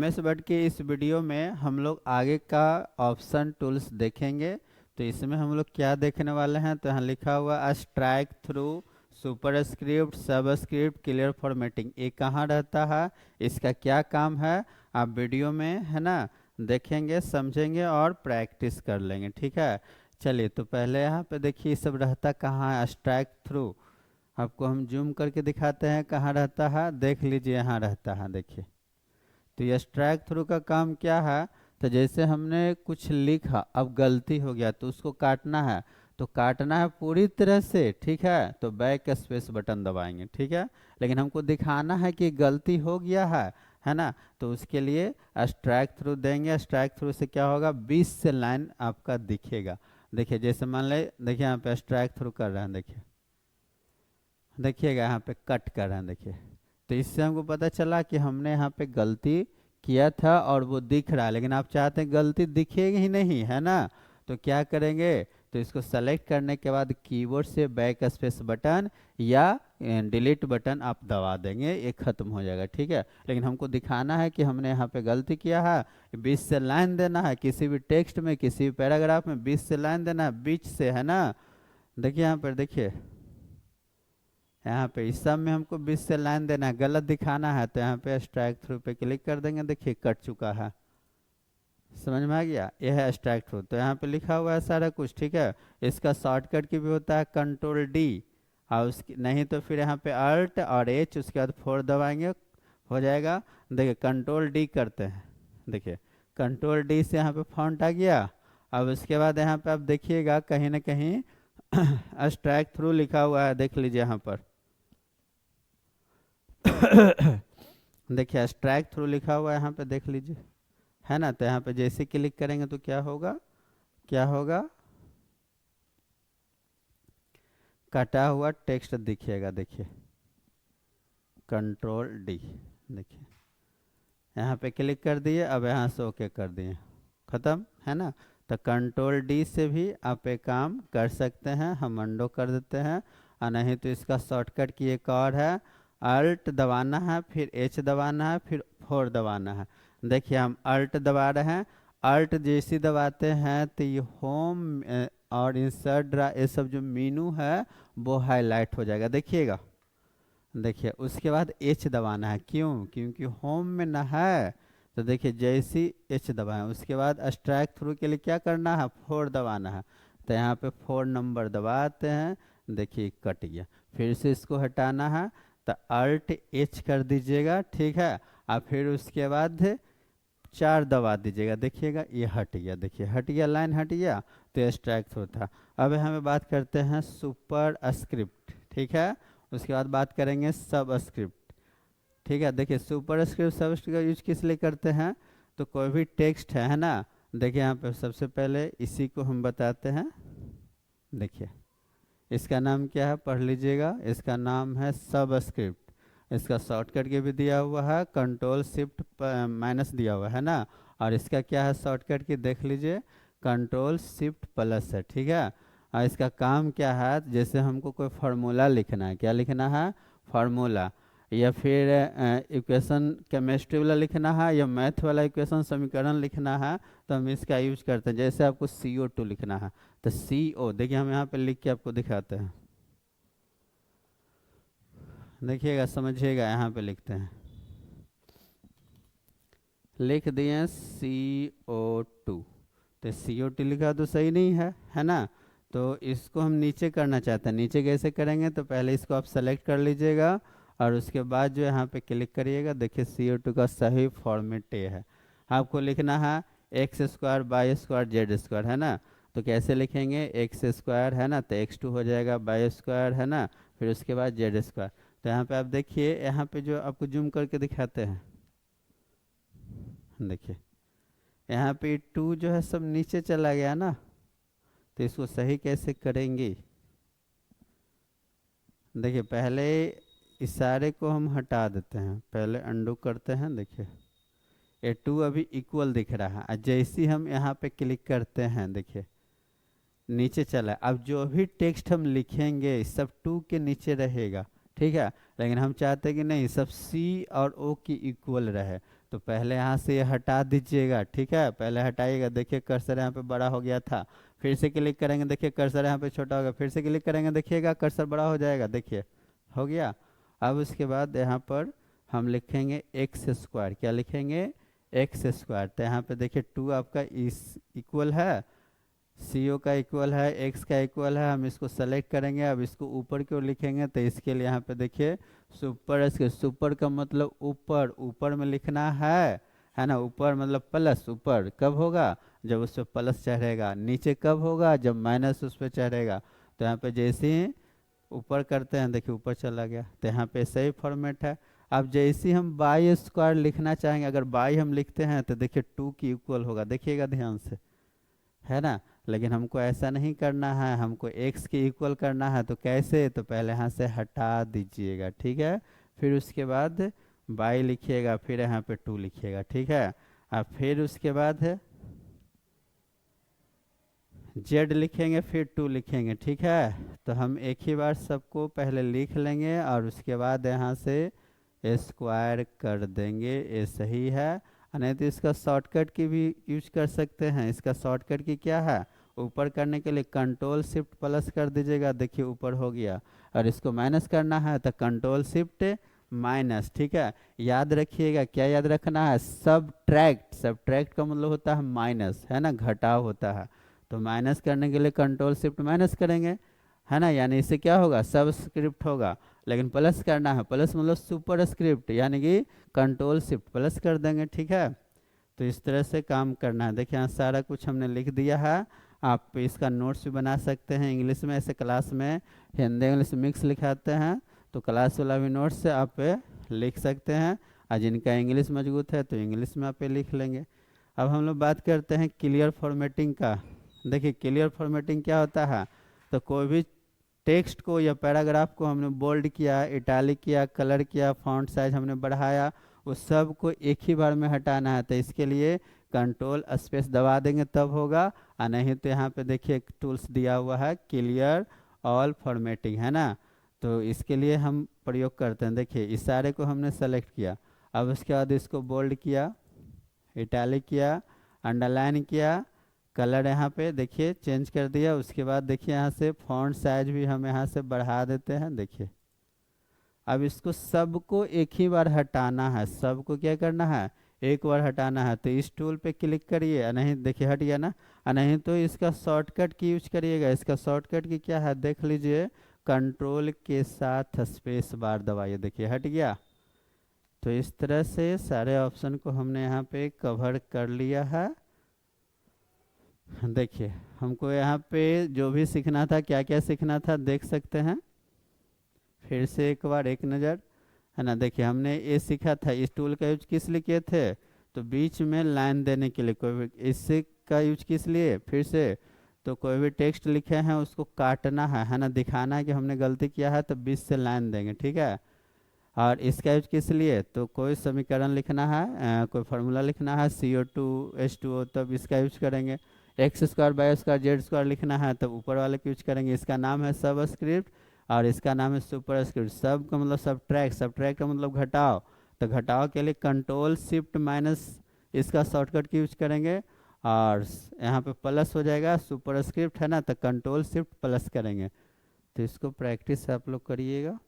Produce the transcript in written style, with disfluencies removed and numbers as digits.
MS word के इस video में हम लोग आगे का ऑप्शन टूल्स देखेंगे। तो इसमें हम लोग क्या देखने वाले हैं, तो यहाँ लिखा हुआ स्ट्राइक थ्रू, सुपर स्क्रिप्ट, सब स्क्रिप्ट, क्लियर फॉर्मेटिंग, ये कहाँ रहता है, इसका क्या काम है, आप वीडियो में है ना देखेंगे, समझेंगे और प्रैक्टिस कर लेंगे। ठीक है, चलिए तो पहले यहाँ पे देखिए सब रहता कहाँ है। स्ट्राइक थ्रू आपको हम जूम करके दिखाते हैं कहाँ रहता है, देख लीजिए यहाँ रहता है। देखिए तो ये स्ट्राइक थ्रू का काम क्या है, तो जैसे हमने कुछ लिखा, अब गलती हो गया तो उसको काटना है, तो काटना है पूरी तरह से। ठीक है, तो बैक स्पेस बटन दबाएंगे। ठीक है, लेकिन हमको दिखाना है कि गलती हो गया है ना, तो उसके लिए स्ट्राइक थ्रू देंगे। स्ट्राइक थ्रू से क्या होगा, 20 से लाइन आपका दिखेगा। देखिए जैसे मान ले, देखिए यहाँ पे स्ट्राइक थ्रू कर रहे हैं, देखिए देखिएगा यहाँ पे कट कर रहे हैं। देखिए तो इससे हमको पता चला कि हमने यहाँ पे गलती किया था और वो दिख रहा है, लेकिन आप चाहते हैं गलती दिखेगी ही नहीं, है ना, तो क्या करेंगे, तो इसको सेलेक्ट करने के बाद कीबोर्ड से बैक स्पेस बटन या डिलीट बटन आप दबा देंगे, ये खत्म हो जाएगा। ठीक है, लेकिन हमको दिखाना है कि हमने यहाँ पे गलती किया है। 20 से लाइन देना है, किसी भी टेक्स्ट में, किसी भी पैराग्राफ में 20 से लाइन देना है बीच से, है ना। देखिए यहाँ पर, देखिए यहाँ पे इस सब में हमको 20 से लाइन देना है, गलत दिखाना है, तो यहाँ पे स्ट्राइक थ्रू पे क्लिक कर देंगे। देखिए कट चुका है, समझ में आ गया, यह है स्ट्राइक थ्रू। तो यहाँ पे लिखा हुआ है सारा कुछ। ठीक है, इसका शॉर्टकट की भी होता है कंट्रोल D, और उसकी नहीं तो फिर यहाँ पे अल्ट और H, उसके बाद 4 दबाएंगे, हो जाएगा। देखिए कंट्रोल D करते हैं, देखिए कंट्रोल D से यहाँ पे फॉन्ट आ गया। अब उसके बाद यहाँ पे आप देखिएगा कहीं ना कहीं स्ट्राइक थ्रू लिखा हुआ है, देख लीजिए यहाँ पर देखिए स्ट्राइक थ्रू लिखा हुआ है यहाँ पे, देख लीजिए, है ना। तो यहाँ पे जैसे क्लिक करेंगे तो क्या होगा, क्या होगा, कटा हुआ टेक्स्ट दिखिएगा। देखिए कंट्रोल D, देखिए यहाँ पे क्लिक कर दिए, अब यहाँ से ओके कर दिए, खत्म, है ना। तो कंट्रोल D से भी आप एक काम कर सकते हैं। हम अंडो कर देते हैं, और नहीं तो इसका शॉर्टकट की एक और है, अल्ट दबाना है, फिर H दबाना है, फिर 4 दबाना है। देखिए हम अल्ट दबा रहे हैं, अल्ट जैसे दबाते हैं तो ये होम और इंसर्ट ये सब जो मेनू है वो हाईलाइट हो जाएगा, देखिएगा। देखिए उसके बाद H दबाना है, क्यों, क्योंकि होम में ना है। तो देखिए जैसी H दबाएं, उसके बाद स्ट्राइक थ्रू के लिए क्या करना है, 4 दबाना है। तो यहाँ पे 4 नंबर दबाते हैं, देखिए कट गया। फिर से इसको हटाना है तो अल्ट H कर दीजिएगा। ठीक है, और फिर उसके बाद 4 दबा दीजिएगा, देखिएगा ये हट गया, देखिए हट गया, लाइन हट गया। तो ये स्ट्राइक थ्रू था। अब हमें बात करते हैं सुपर स्क्रिप्ट। ठीक है, उसके बाद बात करेंगे सब स्क्रिप्ट। ठीक है, देखिए सुपर स्क्रिप्ट सब स्क्रिप्ट का यूज किस लिए करते हैं, तो कोई भी टेक्स्ट है ना, देखिए यहाँ पे सबसे पहले इसी को हम बताते हैं। देखिए इसका नाम क्या है, पढ़ लीजिएगा, इसका नाम है सब स्क्रिप्ट। इसका शॉर्टकट के भी दिया हुआ है, कंट्रोल-Shift- दिया हुआ है ना। और इसका क्या है शॉर्टकट की, देख लीजिए, कंट्रोल-Shift+ है। ठीक है, और इसका काम क्या है, जैसे हमको कोई फार्मूला लिखना है, क्या लिखना है, फार्मूला, या फिर इक्वेशन केमिस्ट्री वाला लिखना है, या मैथ वाला इक्वेशन समीकरण लिखना है, तो हम इसका यूज करते हैं। जैसे आपको CO2 लिखना है, तो CO, देखिए हम यहाँ पे लिख के आपको दिखाते हैं, देखिएगा समझिएगा, यहाँ पे लिखते हैं, लिख दिए CO2, तो CO2 लिखा तो सही नहीं है ना। तो इसको हम नीचे करना चाहते हैं, नीचे कैसे करेंगे, तो पहले इसको आप सेलेक्ट कर लीजिएगा, और उसके बाद जो यहाँ पे क्लिक करिएगा, देखिए CO2 का सही फॉर्मेट ये है। आपको लिखना है x² y² z², है ना। तो कैसे लिखेंगे, x² है ना, तो x2 हो जाएगा, y² है ना, फिर उसके बाद z²। तो यहाँ पे आप देखिए, यहाँ पे जो आपको जूम करके दिखाते हैं, देखिए यहाँ पे 2 जो है सब नीचे चला गया ना, तो इसको सही कैसे करेंगे। देखिए पहले इशारे को हम हटा देते हैं, पहले अंडू करते हैं। देखिए ये 2 अभी इक्वल दिख रहा है, और जैसे हम यहाँ पे क्लिक करते हैं, देखिए नीचे चला। अब जो भी टेक्स्ट हम लिखेंगे सब 2 के नीचे रहेगा। ठीक है, लेकिन हम चाहते हैं कि नहीं, सब C और O की इक्वल रहे, तो पहले यहाँ से ये हटा दीजिएगा, ठीक है, पहले हटाइएगा। देखिए कर्सर यहाँ पे बड़ा हो गया था, फिर से क्लिक करेंगे, देखिए कर्सर यहाँ पे छोटा हो गया, फिर से क्लिक करेंगे, देखिएगा कर्सर बड़ा हो जाएगा, देखिए हो गया। अब उसके बाद यहाँ पर हम लिखेंगे एक्स स्क्वायर, क्या लिखेंगे, एक्स स्क्वायर। तो यहाँ पे देखिए 2 आपका इस इक्वल है, सी ओ का इक्वल है, एक्स का इक्वल है, हम इसको सेलेक्ट करेंगे। अब इसको ऊपर की ओर लिखेंगे, तो इसके लिए यहाँ पे देखिए सुपर, इसके सुपर का मतलब ऊपर, ऊपर में लिखना है ना, ऊपर मतलब प्लस, ऊपर कब होगा, जब उस पर प्लस चढ़ेगा, नीचे कब होगा, जब माइनस उस पर चढ़ेगा। तो यहाँ पे जैसे ही ऊपर करते हैं, देखिए ऊपर चला गया, तो यहाँ पे सही फॉर्मेट है। अब जैसे ही हम बाई स्क्वायर लिखना चाहेंगे, अगर बाई हम लिखते हैं तो देखिए 2 की इक्वल होगा, देखिएगा ध्यान से, है ना। लेकिन हमको ऐसा नहीं करना है, हमको x के इक्वल करना है। तो कैसे, तो पहले यहाँ से हटा दीजिएगा, ठीक है, फिर उसके बाद बाई लिखिएगा, फिर यहाँ पे 2 लिखिएगा, ठीक है। अब फिर उसके बाद z लिखेंगे, फिर 2 लिखेंगे, ठीक है। तो हम एक ही बार सबको पहले लिख लेंगे और उसके बाद यहाँ से स्क्वायर कर देंगे, ये सही है। नहीं तो इसका शॉर्टकट की भी यूज कर सकते हैं। इसका शॉर्टकट की क्या है, ऊपर करने के लिए कंट्रोल शिफ्ट प्लस कर दीजिएगा, देखिए ऊपर हो गया। और इसको माइनस करना है तो कंट्रोल शिफ्ट माइनस, ठीक है। याद रखिएगा, क्या याद रखना है, सब्ट्रैक्ट, सब्ट्रैक्ट का मतलब होता है माइनस, है ना, घटाव होता है। तो माइनस करने के लिए कंट्रोल शिफ्ट माइनस करेंगे, है ना, यानी इससे क्या होगा, सब स्क्रिप्ट होगा। लेकिन प्लस करना है, प्लस मतलब सुपर स्क्रिप्ट, यानी कि कंट्रोल शिफ्ट प्लस कर देंगे, ठीक है। तो इस तरह से काम करना है। देखिए यहाँ सारा कुछ हमने लिख दिया है। आप इसका नोट्स भी बना सकते हैं इंग्लिश में, ऐसे क्लास में हिंदी इंग्लिश मिक्स लिखाते हैं, तो क्लास वाला भी नोट्स आप लिख सकते हैं। और जिनका इंग्लिश मजबूत है तो इंग्लिश में आप लिख लेंगे। अब हम लोग बात करते हैं क्लियर फॉर्मेटिंग का। देखिए क्लियर फॉर्मेटिंग क्या होता है, तो कोई भी टेक्स्ट को या पैराग्राफ को हमने बोल्ड किया, इटालिक किया, कलर किया, फॉन्ट साइज हमने बढ़ाया, उस सब को एक ही बार में हटाना है। तो इसके लिए कंट्रोल स्पेस दबा देंगे तब होगा, और नहीं तो यहाँ पे देखिए एक टूल्स दिया हुआ है क्लियर ऑल फॉर्मेटिंग, है ना। तो इसके लिए हम प्रयोग करते हैं। देखिए इस सारे को हमने सेलेक्ट किया, अब उसके बाद इसको बोल्ड किया, इटालिक किया, अंडरलाइन किया, कलर यहाँ पे देखिए चेंज कर दिया। उसके बाद देखिए यहाँ से फॉन्ट साइज भी हम यहाँ से बढ़ा देते हैं, देखिए। अब इसको सबको एक ही बार हटाना है, सबको क्या करना है, एक बार हटाना है। तो इस टूल पे क्लिक करिए, नहीं देखिए हट गया ना, नहीं तो इसका शॉर्टकट की यूज करिएगा। इसका शॉर्टकट की क्या है, देख लीजिए, कंट्रोल के साथ स्पेस बार दबाइए, देखिए हट गया। तो इस तरह से सारे ऑप्शन को हमने यहाँ पे कवर कर लिया है। देखिए हमको यहाँ पे जो भी सीखना था, क्या क्या सीखना था देख सकते हैं, फिर से एक बार एक नज़र, है ना। देखिए हमने ये सीखा था, इस टूल का यूज किस लिए किए थे, तो बीच में लाइन देने के लिए। कोई भी इससे का यूज किस लिए, फिर से, तो कोई भी टेक्स्ट लिखे हैं उसको काटना है ना, दिखाना है कि हमने गलती किया है, तो बीच से लाइन देंगे, ठीक है। और इसका यूज किस लिए, तो कोई समीकरण लिखना है, कोई फार्मूला लिखना है, CO2H2O, तब इसका यूज करेंगे। X square by square Z square लिखना है, तब ऊपर वाले का यूज करेंगे। इसका नाम है सब स्क्रिप्ट और इसका नाम है सुपर स्क्रिप्ट। सब का मतलब सब्ट्रैक्ट, सब्ट्रैक्ट का मतलब घटाव, तो घटाव के लिए कंट्रोल शिफ्ट माइनस इसका शॉर्टकट की यूज करेंगे। और यहाँ पे प्लस हो जाएगा, सुपर स्क्रिप्ट है ना, तो कंट्रोल शिफ्ट प्लस करेंगे। तो इसको प्रैक्टिस आप लोग करिएगा।